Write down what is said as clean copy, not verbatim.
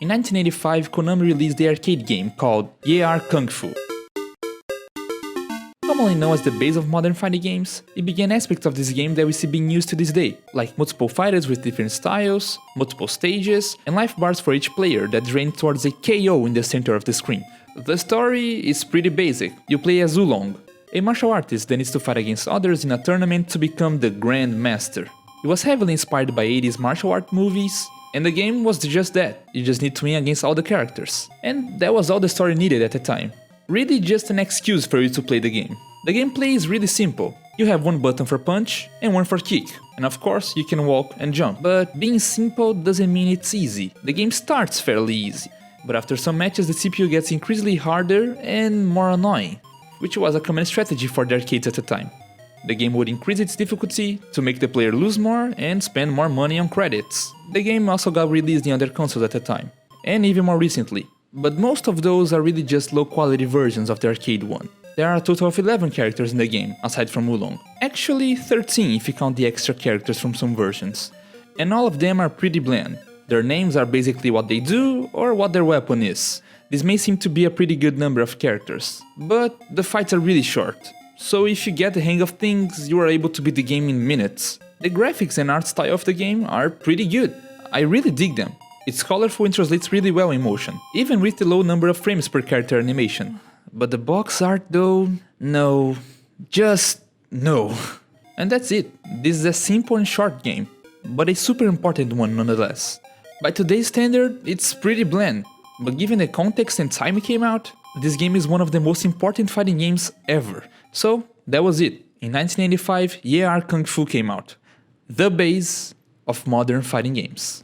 In 1985, Konami released the arcade game called YR Kung Fu. Commonly known as the base of modern fighting games, it began aspects of this game that we see being used to this day, like multiple fighters with different styles, multiple stages, and life bars for each player that drain towards a KO in the center of the screen. The story is pretty basic. You play as Oolong, a martial artist that needs to fight against others in a tournament to become the Grand Master. It was heavily inspired by 80s martial art movies, and the game was just that. You just need to win against all the characters. And that was all the story needed at the time. Really just an excuse for you to play the game. The gameplay is really simple. You have one button for punch and one for kick. And of course you can walk and jump. But being simple doesn't mean it's easy. The game starts fairly easy. But after some matches the CPU gets increasingly harder and more annoying, which was a common strategy for the arcades at the time. The game would increase its difficulty to make the player lose more and spend more money on credits. The game also got released in other consoles at the time, and even more recently. But most of those are really just low quality versions of the arcade one. There are a total of 11 characters in the game, aside from Oolong. Actually 13 if you count the extra characters from some versions. And all of them are pretty bland. Their names are basically what they do or what their weapon is. This may seem to be a pretty good number of characters, but the fights are really short. So if you get the hang of things, you are able to beat the game in minutes. The graphics and art style of the game are pretty good. I really dig them. It's colorful and translates really well in motion, even with the low number of frames per character animation. But the box art though, no. Just no. And that's it. This is a simple and short game, but a super important one nonetheless. By today's standard, it's pretty bland, but given the context and time it came out, this game is one of the most important fighting games ever. So, that was it. In 1985, YR Kung Fu came out. The base of modern fighting games.